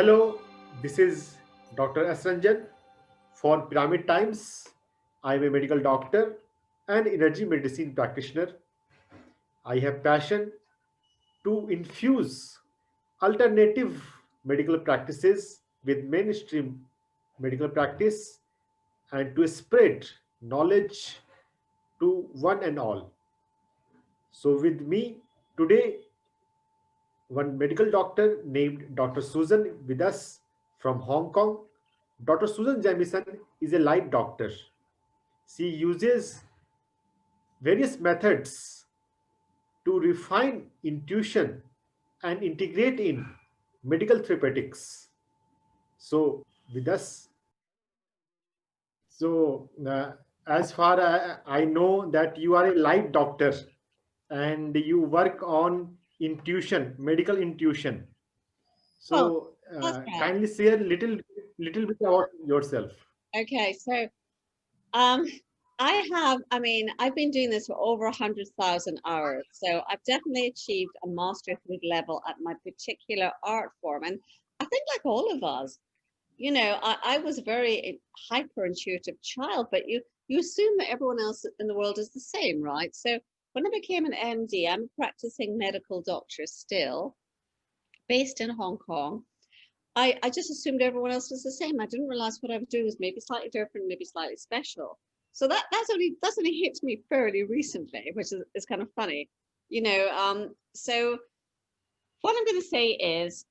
Hello, this is Dr.S.Ranjan for Pyramid Times. I am a medical doctor and energy medicine practitioner. I have passion to infuse alternative medical practices with mainstream medical practice and to spread knowledge to one and all. So with me today one medical doctor named Dr. Susan with us from Hong Kong. Dr. Susan Jamieson is a light doctor. She uses various methods to refine intuition and integrate in medical therapeutics. So, with us, as far I know that you are a light doctor and you work on intuition, medical intuition. Oh, So, that's right. kindly share little bit about yourself. Okay, so um, I've been doing this for over 100,000 hours. So I've definitely achieved a masterhood level at my particular art form. And I think like all of us, I was a very hyper intuitive child, but you assume that everyone else in the world is the same, right? So when I became an MD, I'm a practicing medical doctor still, based in Hong Kong. I just assumed everyone else was the same. I didn't realize what I was doing was maybe slightly different, maybe slightly special. So that's only hit me fairly recently, which is kind of funny, So what I'm going to say is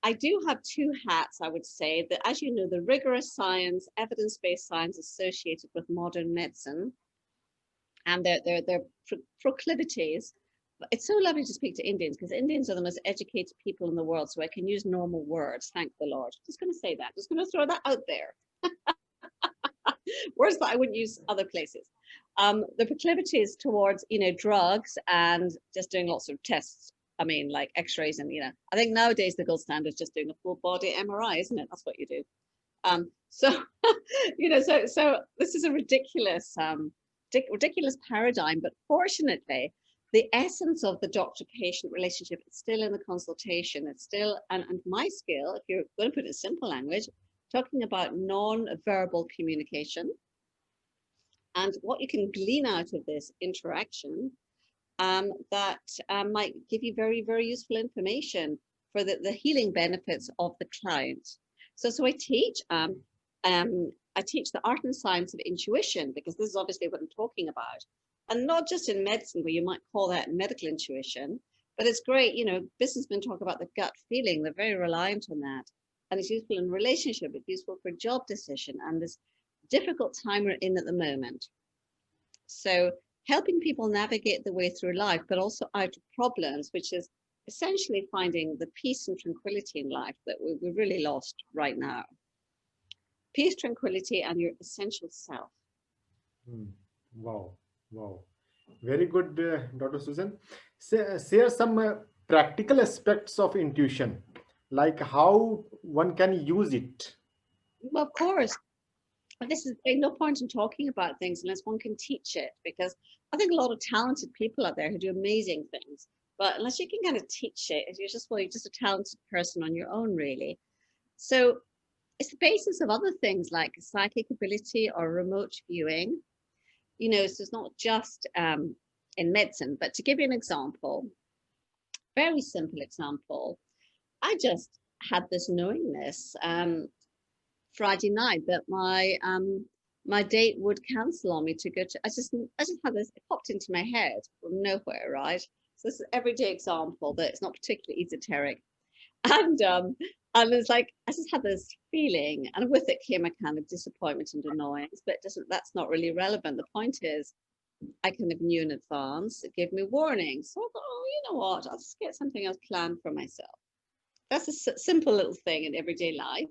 I do have two hats. I would say that, as you know, the rigorous science, evidence-based science associated with modern medicine and their proclivities. It's so lovely to speak to Indians because Indians are the most educated people in the world. So I can use normal words. Thank the Lord. Just going to say that. Just going to throw that out there. Words that I wouldn't use other places. The proclivities towards, drugs and just doing lots of tests. I mean, like X-rays and, I think nowadays the gold standard is just doing a full body MRI, isn't it? That's what you do. So, so this is a ridiculous paradigm, but fortunately, the essence of the doctor-patient relationship is still in the consultation. It's still, and my skill, if you're going to put it in simple language, talking about non-verbal communication and what you can glean out of this interaction that might give you very, very useful information for the healing benefits of the client. So I teach the art and science of intuition, because this is obviously what I'm talking about. And not just in medicine, where you might call that medical intuition, but it's great, businessmen talk about the gut feeling, they're very reliant on that. And it's useful in relationship, it's useful for job decision and this difficult time we're in at the moment. So helping people navigate the way through life, but also out of problems, which is essentially finding the peace and tranquility in life that we've really lost right now. Peace, tranquility, and your essential self. Hmm. Wow, wow. Very good, Dr. Susan. Share some practical aspects of intuition, like how one can use it. Well, of course, but there's no point in talking about things unless one can teach it, because I think a lot of talented people out there who do amazing things, but unless you can kind of teach it, you're just a talented person on your own, really. So it's the basis of other things like psychic ability or remote viewing. So it's not just in medicine, but to give you an example, very simple example, I just had this knowingness Friday night that my date would cancel on me to go to. I just had this. It popped into my head from nowhere, right? So this is an everyday example that it's not particularly esoteric, and it's like I just had this feeling, and with it came a kind of disappointment and annoyance. But that's not really relevant. The point is, I kind of knew in advance. It gave me warning. So I thought, oh, you know what? I'll just get something else planned for myself. That's a simple little thing in everyday life.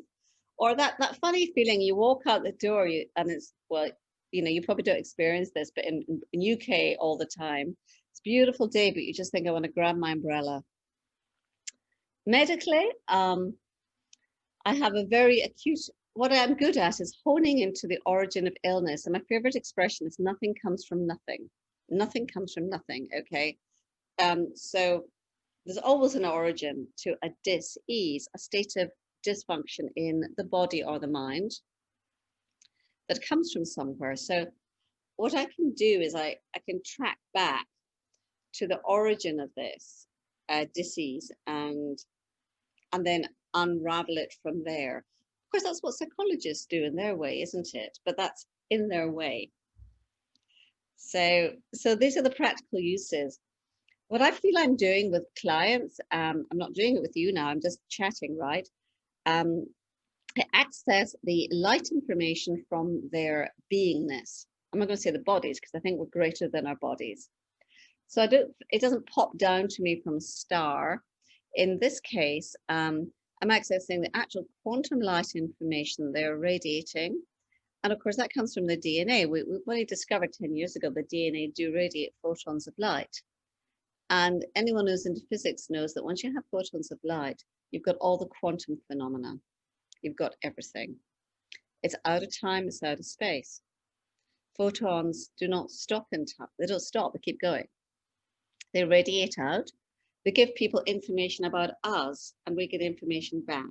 Or that funny feeling you walk out the door and it's, well, you probably don't experience this, but in UK all the time, it's a beautiful day, but you just think, I want to grab my umbrella. Medically, I have a very acute, what I'm good at is honing into the origin of illness. And my favorite expression is nothing comes from nothing. Nothing comes from nothing, okay? So there's always an origin to a dis-ease, a state of dysfunction in the body or the mind that comes from somewhere. So what I can do is I can track back to the origin of this disease and then unravel it from there. Of course, that's what psychologists do in their way, isn't it? But that's in their way. So these are the practical uses. What I feel I'm doing with clients, I'm not doing it with you now, I'm just chatting, right? I access the light information from their beingness. I'm not going to say the bodies because I think we're greater than our bodies. So it doesn't pop down to me from a star. In this case, I'm accessing the actual quantum light information they're radiating. And of course, that comes from the DNA. We only discovered 10 years ago that DNA do radiate photons of light. And anyone who's into physics knows that once you have photons of light, you've got all the quantum phenomena. You've got everything. It's out of time, it's out of space. Photons do not stop in time. They don't stop, they keep going. They radiate out. They give people information about us, and we get information back.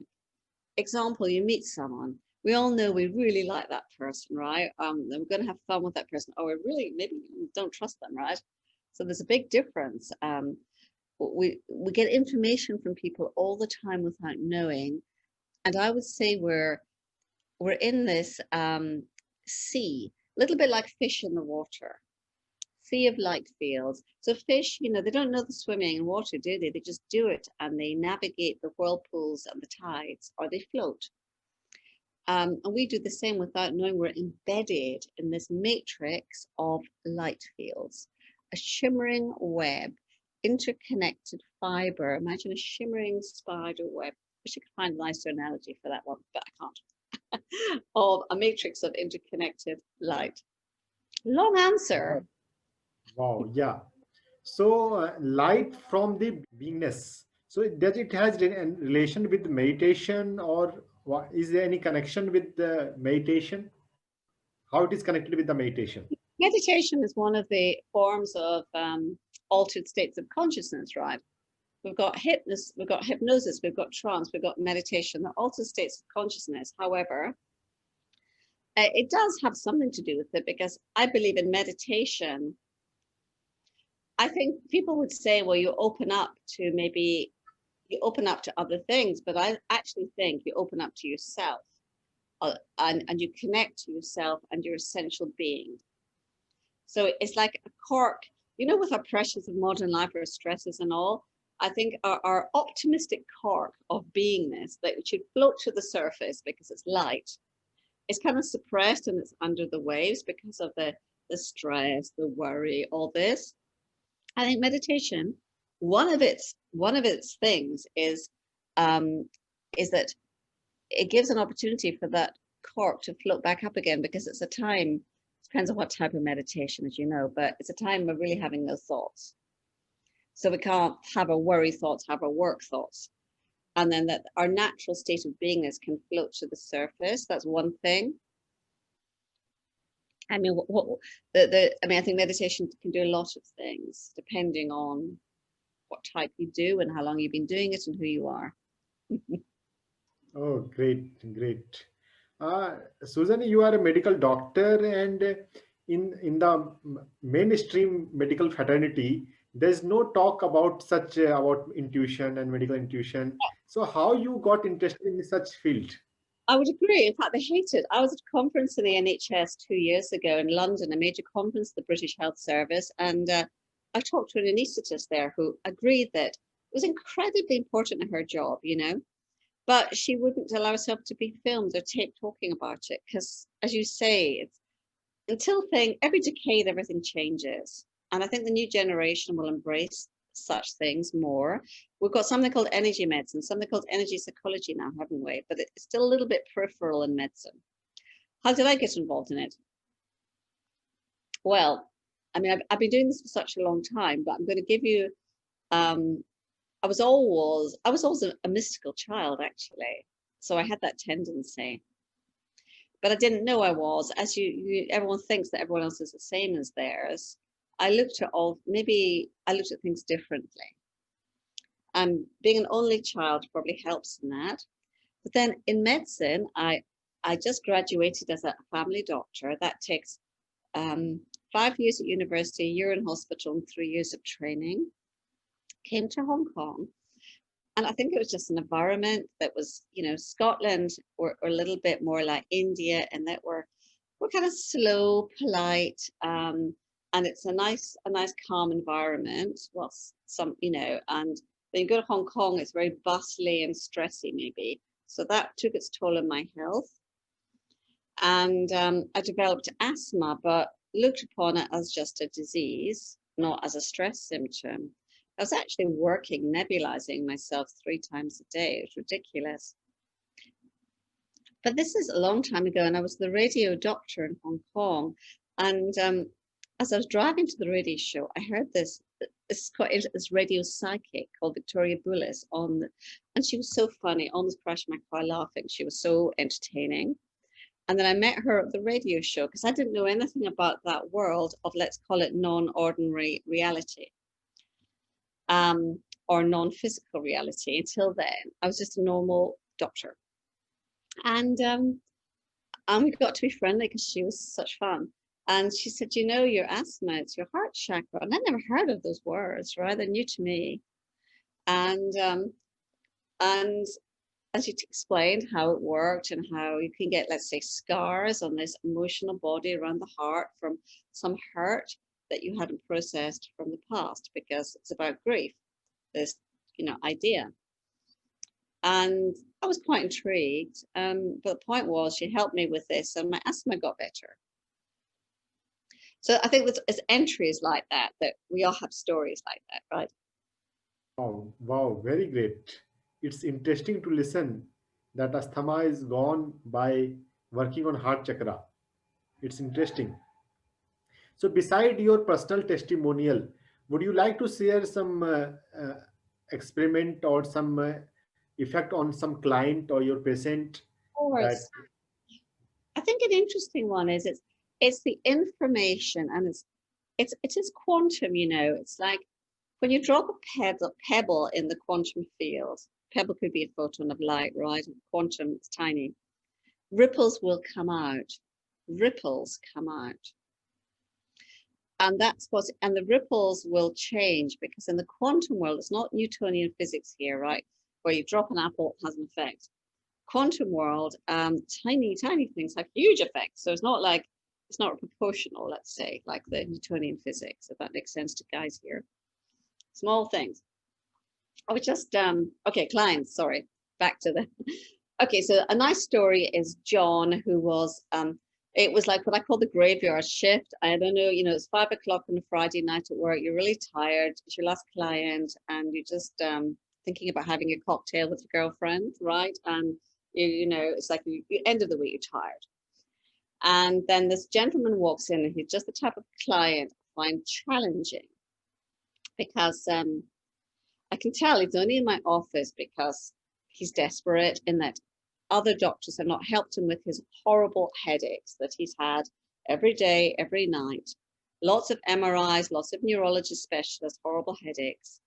Example, you meet someone. We all know we really like that person, right? We're going to have fun with that person. Or we really maybe don't trust them, right? So there's a big difference. We get information from people all the time without knowing. And I would say we're in this sea, a little bit like fish in the water. Sea of light fields. So fish, they don't know the swimming in water, do they? They just do it and they navigate the whirlpools and the tides, or they float. And we do the same without knowing. We're embedded in this matrix of light fields, a shimmering web, interconnected fiber. Imagine a shimmering spider web. I wish I could find a nicer analogy for that one, but I can't. Of a matrix of interconnected light. Long answer. Wow, yeah. So light from the beingness. So does it has relation with meditation, or is there any connection with the meditation? How it is connected with the meditation? Meditation is one of the forms of altered states of consciousness, right? We've got hypnosis, we've got trance, we've got meditation. They're altered states of consciousness. However, it does have something to do with it, because I believe in meditation. I think people would say, well, you open up to other things, but I actually think you open up to yourself, and you connect to yourself and your essential being. So it's like a cork, with our pressures of modern life, our stresses and all. I think our optimistic cork of beingness that should float to the surface because it's light, is kind of suppressed and it's under the waves because of the stress, the worry, all this. I think meditation, one of its things is that it gives an opportunity for that cork to float back up again, because it's a time, it depends on what type of meditation, as you know, but it's a time of really having no thoughts. So we can't have our worry thoughts, have our work thoughts. And then that our natural state of beingness can float to the surface. That's one thing. I mean, I think meditation can do a lot of things depending on what type you do and how long you've been doing it and who you are. Oh, great, great. Susan, you are a medical doctor, and in the mainstream medical fraternity, there's no talk about such about intuition and medical intuition. So, how you got interested in such field? I would agree. In fact, they hate it. I was at a conference in the NHS 2 years ago in London, a major conference, the British Health Service, and I talked to an anaesthetist there who agreed that it was incredibly important in her job, but she wouldn't allow herself to be filmed or taped talking about it because, as you say, every decade everything changes, and I think the new generation will embrace such things more. We've got something called energy medicine, something called energy psychology now, haven't we? But it's still a little bit peripheral in medicine. How did I get involved in it? Well, I mean, I've been doing this for such a long time, but I'm going to give you. I was always a mystical child, actually, so I had that tendency, but I didn't know I was. As everyone thinks that everyone else is the same as theirs. I looked at things differently. Being an only child probably helps in that. But then in medicine, I just graduated as a family doctor. That takes 5 years at university, a year in hospital, and 3 years of training. Came to Hong Kong. And I think it was just an environment that was, Scotland were a little bit more like India, and that we're kind of slow, polite, and it's a nice calm environment. Well, and when you go to Hong Kong, it's very bustly and stressy, maybe. So that took its toll on my health. And I developed asthma, but looked upon it as just a disease, not as a stress symptom. I was actually working, nebulizing myself 3 times a day. It was ridiculous. But this is a long time ago, and I was the radio doctor in Hong Kong. And as I was driving to the radio show, I heard this radio psychic called Victoria Bullis and she was so funny, almost crashed my car laughing. She was so entertaining. And then I met her at the radio show because I didn't know anything about that world of, let's call it, non-ordinary reality. Or non-physical reality until then. I was just a normal doctor. And we got to be friendly because she was such fun. And she said, your asthma, it's your heart chakra. And I never heard of those words, right? They're new to me. And as she explained how it worked and how you can get, let's say, scars on this emotional body around the heart from some hurt that you hadn't processed from the past, because it's about grief, this idea. And I was quite intrigued, but the point was she helped me with this and my asthma got better. So I think it's entries like that we all have stories like that, right? Wow, very great. It's interesting to listen that asthma is gone by working on heart chakra. It's interesting. So, beside your personal testimonial, would you like to share some experiment or some effect on some client or your patient Of that? course. I think an interesting one is it's the information, and it is quantum. It's like when you drop a pebble in the quantum field. Pebble could be a photon of light, right? Quantum, it's tiny. Ripples will come out. Ripples come out. And the ripples will change, because in the quantum world, it's not Newtonian physics here, right? Where you drop an apple, it has an effect. Quantum world, tiny things have huge effects. So it's not proportional, let's say, like the Newtonian physics, if that makes sense to guys here. Small things. I was just, okay, clients, sorry, back to the, okay, so a nice story is John, who was, it was like what I call the graveyard shift. I don't know, it's 5 o'clock on a Friday night at work. You're really tired. It's your last client, and you're just thinking about having a cocktail with your girlfriend, right? And it's like the end of the week, you're tired. And then this gentleman walks in, and he's just the type of client I find challenging, because I can tell he's only in my office because he's desperate, in that other doctors have not helped him with his horrible headaches that he's had every day, every night. Lots of MRIs, lots of neurologist specialists, horrible headaches.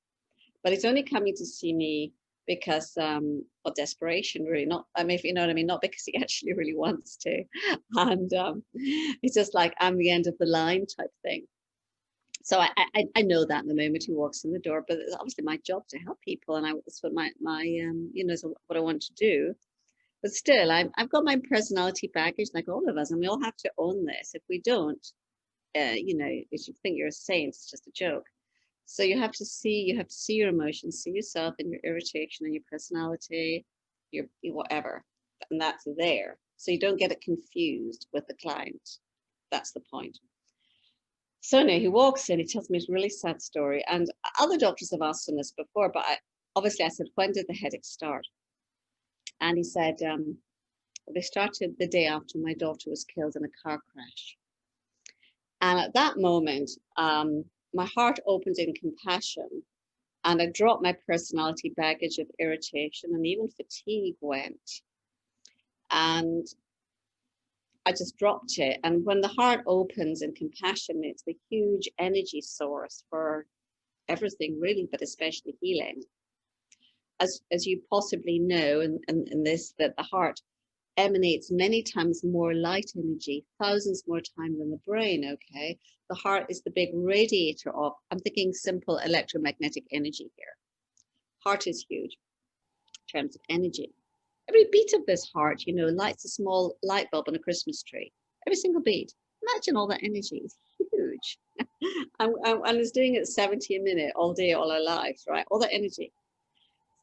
But he's only coming to see me because of desperation, really. Not, I mean, if you know what I mean, not because he actually really wants to. And it's just like, I'm the end of the line type thing. So I know that in the moment he walks in the door, but it's obviously my job to help people, and that's what my what I want to do. But still, I've got my personality baggage, like all of us, and we all have to own this. If we don't, if you think you're a saint, it's just a joke. So you have to see your emotions, see yourself and your irritation and your personality, your whatever, and that's there. So you don't get it confused with the client. That's the point. So no, he walks in, he tells me his really sad story, and other doctors have asked him this before, but I said, when did the headache start? And he said, they started the day after my daughter was killed in a car crash. And at that moment, my heart opened in compassion, and I dropped my personality baggage of irritation, and even fatigue went. And I just dropped it. And when the heart opens in compassion, it's a huge energy source for everything, really, but especially healing. as you possibly know, in this, that the heart emanates many times more light energy, thousands more time than the brain, okay? The heart is the big radiator of, I'm thinking simple electromagnetic energy here. Heart is huge in terms of energy. Every beat of this heart, you know, lights a small light bulb on a Christmas tree. Every single beat. Imagine all that energy. It's huge. I was doing it 70 a minute all day, all our lives, right? All that energy.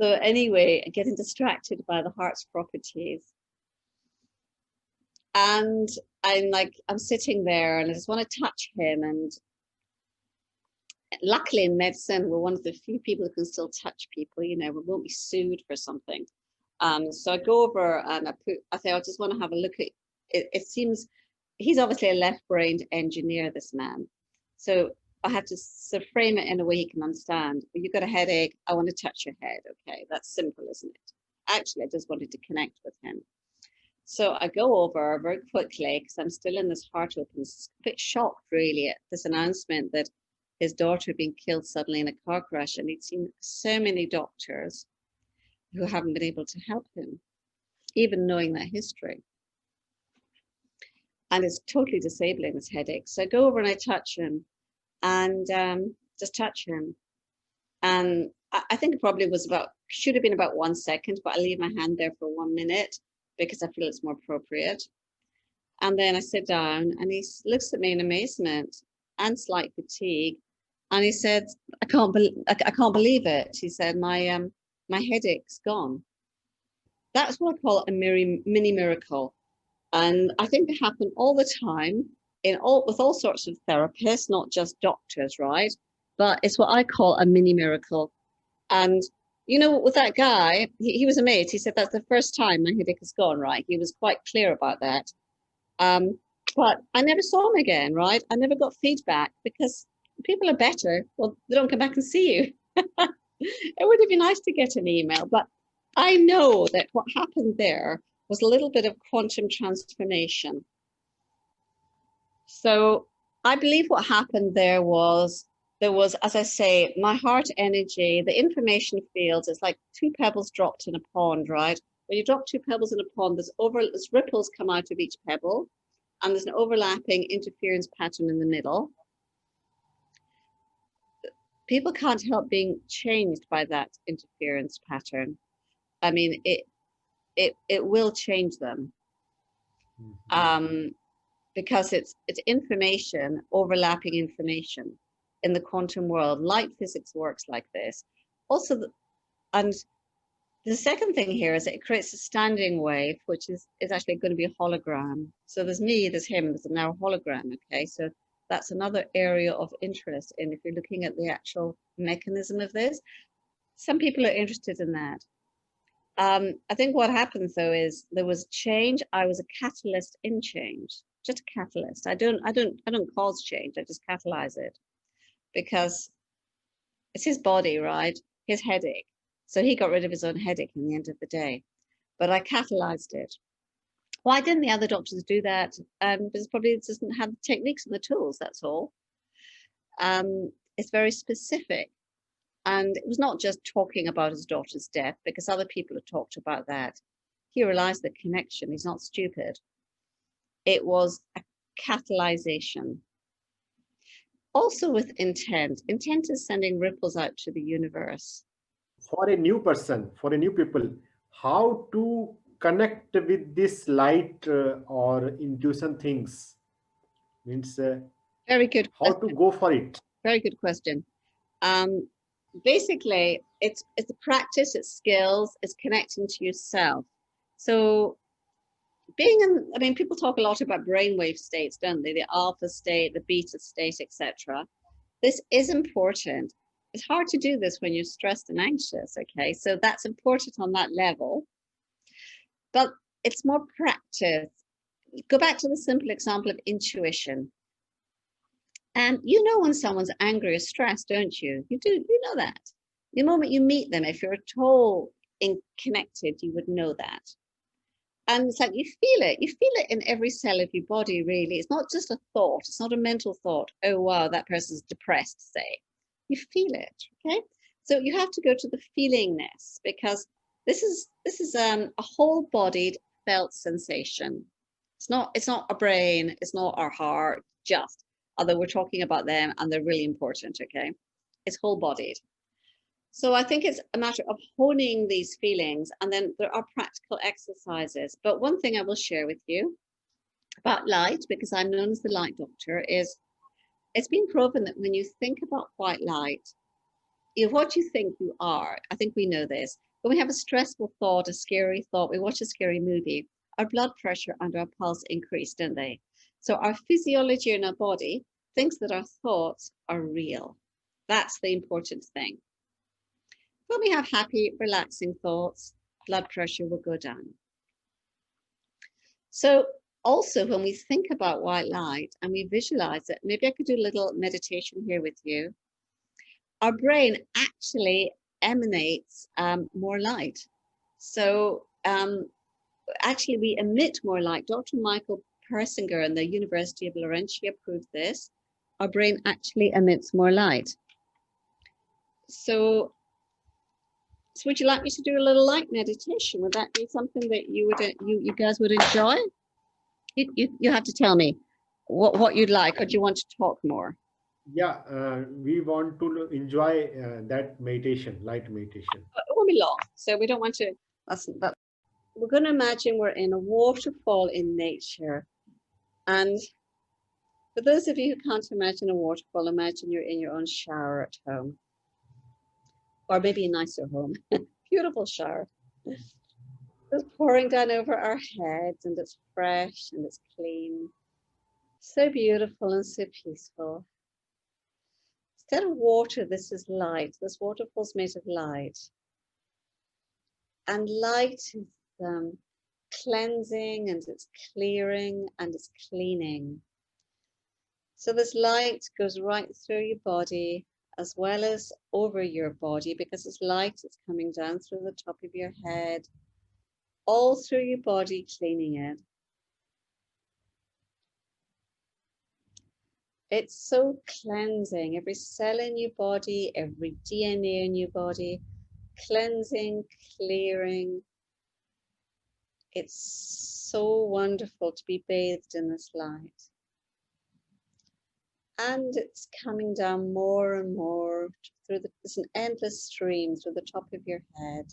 So anyway, getting distracted by the heart's properties. And I'm sitting there and I just want to touch him. And luckily in medicine, we're one of the few people who can still touch people, you know, we won't be sued for something. So I go over and I say, I just want to have a look at it. It seems he's obviously a left-brained engineer, this man. So I had to sort of frame it in a way he can understand. You've got a headache, I want to touch your head. Okay, that's simple, isn't it? Actually, I just wanted to connect with him. So I go over very quickly because I'm still in this heart open, a bit shocked really at this announcement that his daughter had been killed suddenly in a car crash, and he'd seen so many doctors who haven't been able to help him, even knowing that history. And it's totally disabling, this headache. So I go over and I touch him and just touch him. And I think it probably was should have been about 1 second, but I leave my hand there for 1 minute because I feel it's more appropriate. And then I sit down and he looks at me in amazement and slight fatigue. And he said, I can't believe it. He said, my headache's gone. That's what I call a mini miracle. And I think they happen all the time with all sorts of therapists, not just doctors, right? But it's what I call a mini miracle. And you know, with that guy, he was amazed. He said, that's the first time my headache has gone, right? He was quite clear about that. But I never saw him again, right? I never got feedback because people are better. Well, they don't come back and see you. It would have been nice to get an email, but I know that what happened there was a little bit of quantum transformation. So I believe what happened there was, as I say, my heart energy, the information fields, it's like 2 pebbles dropped in a pond, right? When you drop 2 pebbles in a pond, there's ripples come out of each pebble, and there's an overlapping interference pattern in the middle. People can't help being changed by that interference pattern. I mean, it will change them. Because it's information, overlapping information in the quantum world. Light physics works like this. Also, and the second thing here is that it creates a standing wave, which is actually going to be a hologram. So there's me, there's him, there's now a hologram, okay? So that's another area of interest. And if you're looking at the actual mechanism of this, some people are interested in that. I think what happens though is there was change. I was a catalyst in change, just a catalyst. I don't cause change. I just catalyze it because it's his body, right? His headache. So he got rid of his own headache in the end of the day, but I catalyzed it. Why didn't the other doctors do that? Because probably it doesn't have the techniques and the tools. That's all. It's very specific. And it was not just talking about his daughter's death, because other people had talked about that. He realized the connection. He's not stupid. It was a catalyzation. Also with intent. Intent is sending ripples out to the universe. For a new person, for a new people, how to connect with this light or intuition things? Means Very good how to question. go for it? Very good question. Basically, it's a practice, it's skills, it's connecting to yourself. So people talk a lot about brainwave states, don't they? The alpha state, the beta state, etc. This is important. It's hard to do this when you're stressed and anxious, okay? So that's important on that level. But it's more practice. Go back to the simple example of intuition. And you know when someone's angry or stressed, don't you? You do, you know that. The moment you meet them, if you're at all connected, you would know that. And it's like you feel it in every cell of your body, really. It's not just a thought, it's not a mental thought. Oh, wow, that person's depressed, say. You feel it, okay? So you have to go to the feelingness, because this is a whole-bodied felt sensation. It's not a brain, it's not our heart, just, although we're talking about them and they're really important, okay? It's whole-bodied. So I think it's a matter of honing these feelings, and then there are practical exercises. But one thing I will share with you about light, because I'm known as the light doctor, is it's been proven that when you think about white light, what you think you are, I think we know this. When we have a stressful thought, a scary thought, we watch a scary movie, our blood pressure and our pulse increase, don't they? So our physiology in our body thinks that our thoughts are real. That's the important thing. When we have happy, relaxing thoughts, blood pressure will go down. So also when we think about white light and we visualize it, maybe I could do a little meditation here with you. Our brain actually emanates more light. So actually we emit more light. Dr. Michael Persinger in the University of Laurentia proved this. Our brain actually emits more light. So would you like me to do a little light meditation? Would that be something that you guys would enjoy? You have to tell me what you'd like, or do you want to talk more? Yeah, we want to enjoy that meditation, light meditation. It won't be long, so we don't want to. But we're going to imagine we're in a waterfall in nature, and for those of you who can't imagine a waterfall, imagine you're in your own shower at home, or maybe a nicer home. Beautiful shower. It's pouring down over our heads, and it's fresh and it's clean. So beautiful and so peaceful. Instead of water, this is light. This waterfall's made of light. And light is cleansing, and it's clearing, and it's cleaning. So this light goes right through your body as well as over your body, because it's light, it's coming down through the top of your head, all through your body, cleaning it. It's so cleansing, every cell in your body, every DNA in your body, cleansing, clearing. It's so wonderful to be bathed in this light. And it's coming down more and more through it's an endless stream through the top of your head.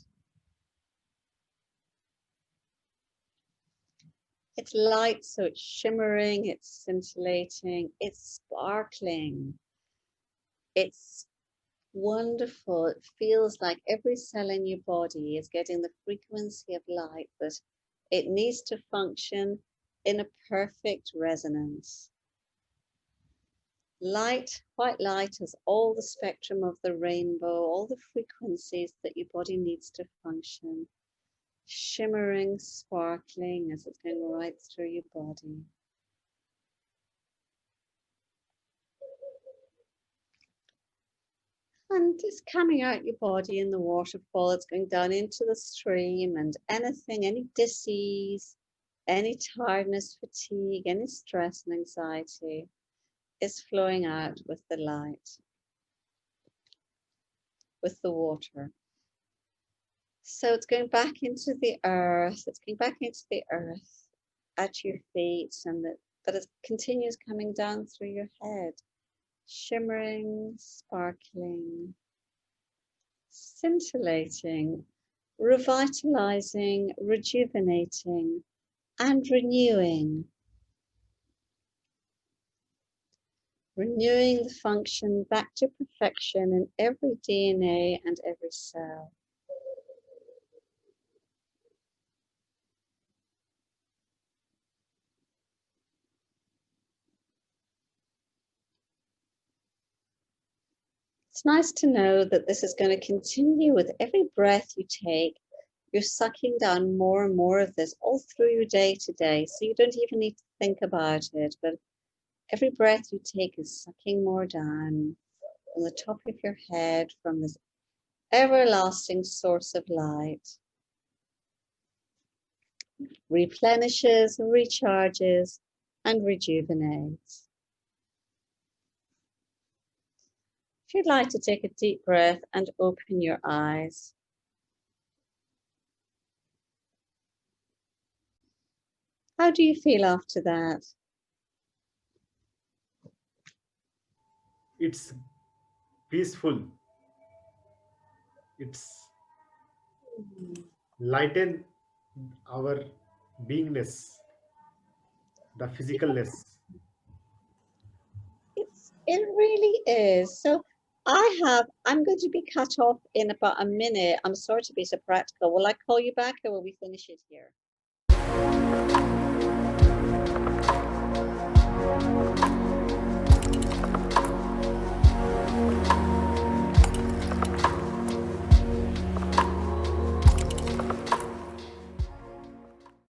It's light, so it's shimmering, it's scintillating, it's sparkling. It's wonderful. It feels like every cell in your body is getting the frequency of light that it needs to function in a perfect resonance. Light, white light, has all the spectrum of the rainbow, all the frequencies that your body needs to function. Shimmering, sparkling as it's going right through your body. And it's coming out your body in the waterfall. It's going down into the stream, and anything, any disease, any tiredness, fatigue, any stress and anxiety is flowing out with the light, with the water. So it's going back into the earth. It's going back into the earth at your feet, and but it continues coming down through your head, shimmering, sparkling, scintillating, revitalizing, rejuvenating, and renewing. Renewing the function back to perfection in every DNA and every cell. It's nice to know that this is going to continue with every breath you take. You're sucking down more and more of this all through your day to day, so you don't even need to think about it, but every breath you take is sucking more down from the top of your head, from this everlasting source of light. Replenishes, recharges, and rejuvenates. If you'd like to take a deep breath and open your eyes. How do you feel after that? It's peaceful. It's lighten our beingness, the physicalness. It really is. So I'm going to be cut off in about a minute. I'm sorry to be so practical. Will I call you back or will we finish it here?